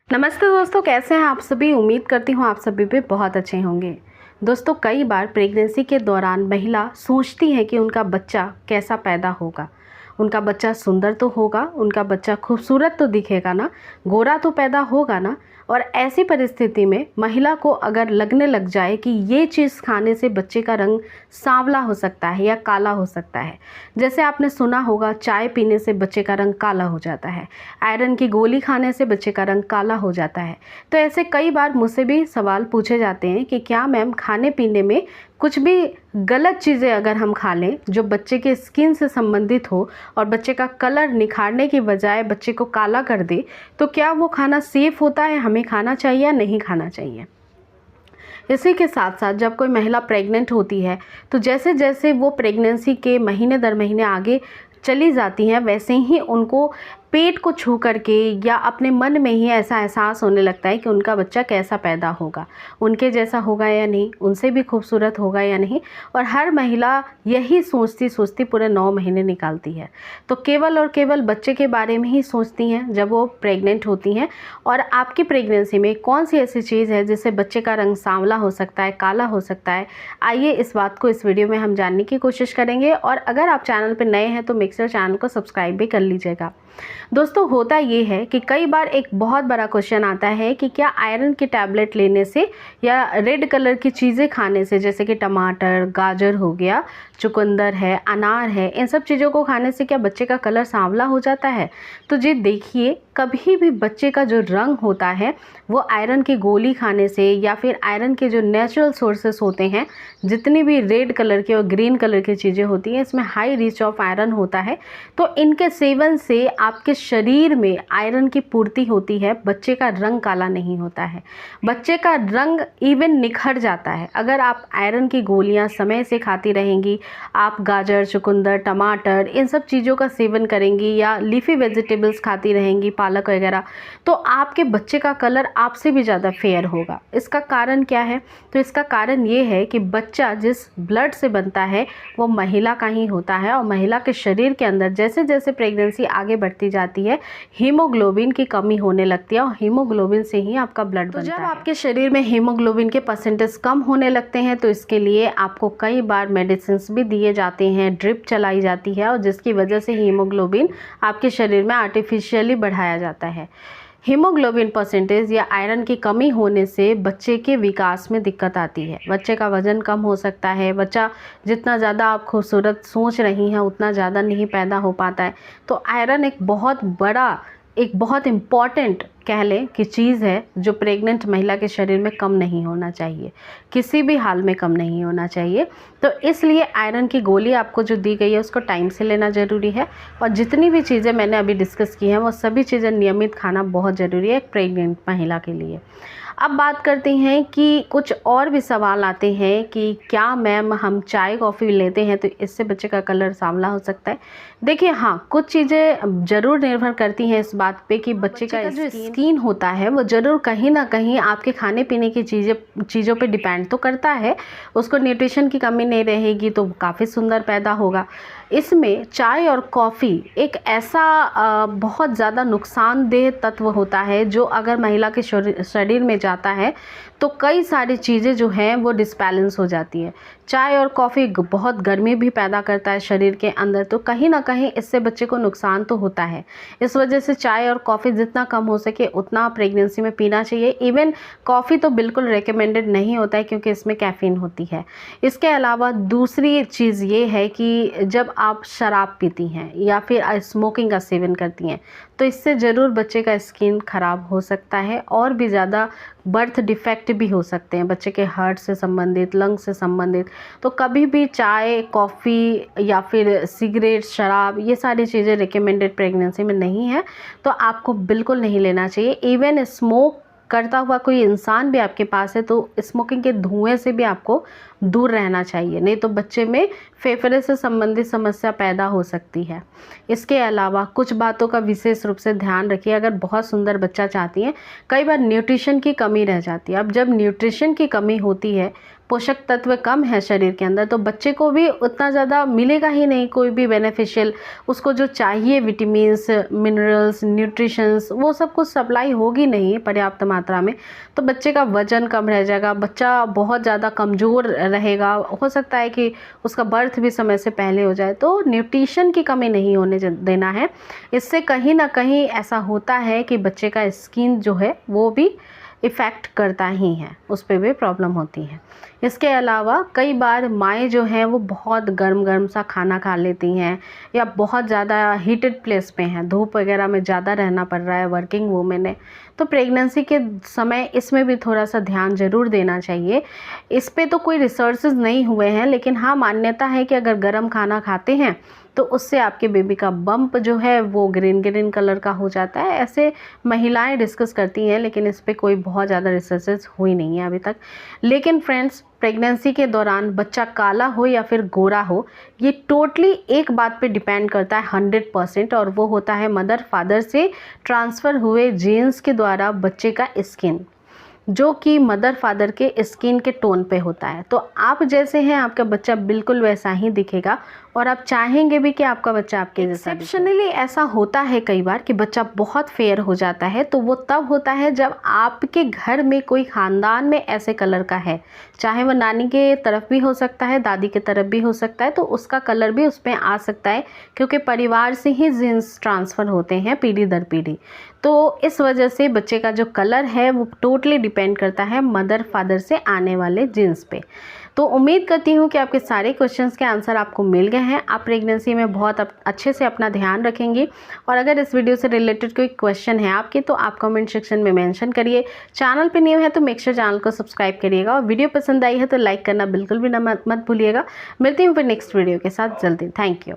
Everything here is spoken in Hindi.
नमस्ते दोस्तों, कैसे हैं आप सभी। उम्मीद करती हूँ आप सभी भी बहुत अच्छे होंगे। दोस्तों, कई बार प्रेगनेंसी के दौरान महिला सोचती है कि उनका बच्चा कैसा पैदा होगा। उनका बच्चा सुंदर तो होगा, उनका बच्चा खूबसूरत तो दिखेगा ना, गोरा तो पैदा होगा ना। और ऐसी परिस्थिति में महिला को अगर लगने लग जाए कि ये चीज़ खाने से बच्चे का रंग सांवला हो सकता है या काला हो सकता है। जैसे आपने सुना होगा, चाय पीने से बच्चे का रंग काला हो जाता है, आयरन की गोली खाने से बच्चे का रंग काला हो जाता है। तो ऐसे कई बार मुझसे भी सवाल पूछे जाते हैं कि क्या मैम, खाने पीने में कुछ भी गलत चीज़ें अगर हम खा लें जो बच्चे के स्किन से संबंधित हो और बच्चे का कलर निखारने की बजाय बच्चे को काला कर दे, तो क्या वो खाना सेफ़ होता है, हमें खाना चाहिए या नहीं खाना चाहिए। इसी के साथ साथ जब कोई महिला प्रेग्नेंट होती है तो जैसे जैसे वो प्रेगनेंसी के महीने दर महीने आगे चली जाती हैं, वैसे ही उनको पेट को छू करके या अपने मन में ही ऐसा एहसास होने लगता है कि उनका बच्चा कैसा पैदा होगा, उनके जैसा होगा या नहीं, उनसे भी खूबसूरत होगा या नहीं। और हर महिला यही सोचती सोचती पूरे 9 महीने निकालती है। तो केवल और केवल बच्चे के बारे में ही सोचती हैं जब वो प्रेग्नेंट होती हैं। और आपकी प्रेगनेंसी में कौन सी ऐसी चीज़ है जिससे बच्चे का रंग सांवला हो सकता है, काला हो सकता है, आइए इस बात को इस वीडियो में हम जानने की कोशिश करेंगे। और अगर आप चैनल पर नए हैं तो मेक श्योर चैनल को सब्सक्राइब भी कर लीजिएगा। दोस्तों, होता ये है कि कई बार एक बहुत बड़ा क्वेश्चन आता है कि क्या आयरन की टैबलेट लेने से या रेड कलर की चीज़ें खाने से, जैसे कि टमाटर, गाजर हो गया, चुकंदर है, अनार है, इन सब चीज़ों को खाने से क्या बच्चे का कलर सांवला हो जाता है। तो जी देखिए, कभी भी बच्चे का जो रंग होता है वो आयरन की गोली खाने से या फिर आयरन के जो नेचुरल सोर्सेस होते हैं, जितनी भी रेड कलर की और ग्रीन कलर की चीज़ें होती हैं, इसमें हाई रिच ऑफ आयरन होता है। तो इनके सेवन से आपके शरीर में आयरन की पूर्ति होती है, बच्चे का रंग काला नहीं होता है, बच्चे का रंग इवन निखर जाता है। अगर आप आयरन की गोलियां समय से खाती रहेंगी, आप गाजर, चुकंदर, टमाटर, इन सब चीज़ों का सेवन करेंगी या लीफी वेजिटेबल्स खाती रहेंगी, पालक वगैरह, तो आपके बच्चे का कलर आपसे भी ज़्यादा फेयर होगा। इसका कारण क्या है? तो इसका कारण ये है कि बच्चा जिस ब्लड से बनता है वो महिला का ही होता है। और महिला के शरीर के अंदर जैसे जैसे प्रेगनेंसी आगे बढ़ती जाती है, हीमोग्लोबिन की कमी होने लगती है और हीमोग्लोबिन से ही आपका ब्लड बनता है। जब आपके शरीर में हीमोग्लोबिन के परसेंटेज कम होने लगते हैं तो इसके लिए आपको कई बार मेडिसिन भी दिए जाते हैं, ड्रिप चलाई जाती है, और जिसकी वजह से हीमोग्लोबिन आपके शरीर में आर्टिफिशियली बढ़ाया जाता है। हीमोग्लोबिन परसेंटेज या आयरन की कमी होने से बच्चे के विकास में दिक्कत आती है। बच्चे का वजन कम हो सकता है, बच्चा जितना ज़्यादा आप खूबसूरत सोच रही हैं उतना ज़्यादा नहीं पैदा हो पाता है। तो आयरन एक बहुत इम्पॉर्टेंट कह लें कि चीज़ है जो प्रेग्नेंट महिला के शरीर में कम नहीं होना चाहिए, किसी भी हाल में कम नहीं होना चाहिए। तो इसलिए आयरन की गोली आपको जो दी गई है उसको टाइम से लेना ज़रूरी है। और जितनी भी चीज़ें मैंने अभी डिस्कस की हैं वो सभी चीज़ें नियमित खाना बहुत ज़रूरी है एक प्रेग्नेंट महिला के लिए। अब बात करते हैं कि कुछ और भी सवाल आते हैं कि क्या मैम, हम चाय कॉफ़ी लेते हैं तो इससे बच्चे का कलर सांवला हो सकता है। देखिए हाँ, कुछ चीज़ें ज़रूर निर्भर करती हैं इस बात पे कि बच्चे का जो स्किन होता है वो ज़रूर कहीं ना कहीं आपके खाने पीने की चीज़ों पे डिपेंड तो करता है। उसको न्यूट्रिशन की कमी नहीं रहेगी तो काफ़ी सुंदर पैदा होगा। इसमें चाय और कॉफ़ी एक ऐसा बहुत ज़्यादा नुकसानदेह तत्व होता है जो अगर महिला के शरीर में जाता है तो कई सारी चीज़ें जो हैं वो डिसबैलेंस हो जाती है। चाय और कॉफ़ी बहुत गर्मी भी पैदा करता है शरीर के अंदर, तो कहीं ना कहीं इससे बच्चे को नुकसान तो होता है। इस वजह से चाय और कॉफ़ी जितना कम हो सके उतना प्रेगनेंसी में पीना चाहिए। इवन कॉफ़ी तो बिल्कुल रेकमेंडेड नहीं होता है क्योंकि इसमें कैफ़ीन होती है। इसके अलावा दूसरी चीज़ ये है कि जब आप शराब पीती हैं या फिर स्मोकिंग का सेवन करती हैं तो इससे ज़रूर बच्चे का स्किन ख़राब हो सकता है और भी ज़्यादा बर्थ डिफेक्ट भी हो सकते हैं बच्चे के हार्ट से संबंधित, लंग से संबंधित। तो कभी भी चाय, कॉफ़ी या फिर सिगरेट, शराब, ये सारी चीज़ें रिकमेंडेड प्रेगनेंसी में नहीं है, तो आपको बिल्कुल नहीं लेना चाहिए। इवन स्मोक करता हुआ कोई इंसान भी आपके पास है तो स्मोकिंग के धुएं से भी आपको दूर रहना चाहिए, नहीं तो बच्चे में फेफड़े से संबंधित समस्या पैदा हो सकती है। इसके अलावा कुछ बातों का विशेष रूप से ध्यान रखिए। अगर बहुत सुंदर बच्चा चाहती हैं, कई बार न्यूट्रिशन की कमी रह जाती है। अब जब न्यूट्रिशन की कमी होती है पोषक तत्व कम है शरीर के अंदर तो बच्चे को भी उतना ज़्यादा मिलेगा ही नहीं कोई भी बेनिफिशियल, उसको जो चाहिए विटामिन्स, मिनरल्स, न्यूट्रिशंस वो सब कुछ सप्लाई होगी नहीं पर्याप्त मात्रा में, तो बच्चे का वजन कम रह जाएगा, बच्चा बहुत ज़्यादा कमज़ोर रहेगा, हो सकता है कि उसका बर्थ भी समय से पहले हो जाए। तो न्यूट्रिशन की कमी नहीं होने देना है। इससे कहीं ना कहीं ऐसा होता है कि बच्चे का स्किन जो है वो भी इफ़ेक्ट करता ही है, उस पर भी प्रॉब्लम होती है। इसके अलावा कई बार माएँ जो हैं वो बहुत गर्म गर्म सा खाना खा लेती हैं या बहुत ज़्यादा हीटेड प्लेस पे हैं, धूप वगैरह में ज़्यादा रहना पड़ रहा है वर्किंग वूमेन है, तो प्रेगनेंसी के समय इसमें भी थोड़ा सा ध्यान ज़रूर देना चाहिए। इस पे तो कोई रिसर्चेस नहीं हुए हैं, लेकिन हाँ मान्यता है कि अगर गर्म खाना खाते हैं तो उससे आपके बेबी का बम्प जो है वो ग्रीन ग्रीन कलर का हो जाता है। ऐसे महिलाएं डिस्कस करती हैं, लेकिन इस पे कोई बहुत ज़्यादा रिसर्चेस हुई नहीं है अभी तक। लेकिन फ्रेंड्स, प्रेगनेंसी के दौरान बच्चा काला हो या फिर गोरा हो, ये टोटली एक बात पे डिपेंड करता है 100%, और वो होता है मदर फादर से ट्रांसफ़र हुए जीन्स के द्वारा बच्चे का स्किन, जो कि मदर फादर के स्किन के टोन पे होता है। तो आप जैसे हैं आपका बच्चा बिल्कुल वैसा ही दिखेगा, और आप चाहेंगे भी कि आपका बच्चा आपके जैसा दिखे। एक्सेप्शनली ऐसा होता है कई बार कि बच्चा बहुत फेयर हो जाता है, तो वो तब होता है जब आपके घर में कोई ख़ानदान में ऐसे कलर का है, चाहे वो नानी के तरफ भी हो सकता है, दादी के तरफ भी हो सकता है, तो उसका कलर भी उस पर आ सकता है, क्योंकि परिवार से ही जीन्स ट्रांसफ़र होते हैं पीढ़ी दर पीढ़ी। तो इस वजह से बच्चे का जो कलर है वो टोटली डिपेंड करता है मदर फादर से आने वाले जीन्स पे। तो उम्मीद करती हूँ कि आपके सारे क्वेश्चंस के आंसर आपको मिल गए हैं। आप प्रेगनेंसी में बहुत अच्छे से अपना ध्यान रखेंगी, और अगर इस वीडियो से रिलेटेड कोई क्वेश्चन है आपके तो आप कमेंट सेक्शन में मेंशन करिए। चैनल पे न्यू है तो मेक श्योर चैनल को सब्सक्राइब करिएगा, और वीडियो पसंद आई है तो लाइक करना बिल्कुल भी मत भूलिएगा। मिलती हूँ फिर नेक्स्ट वीडियो के साथ जल्दी। Thank you.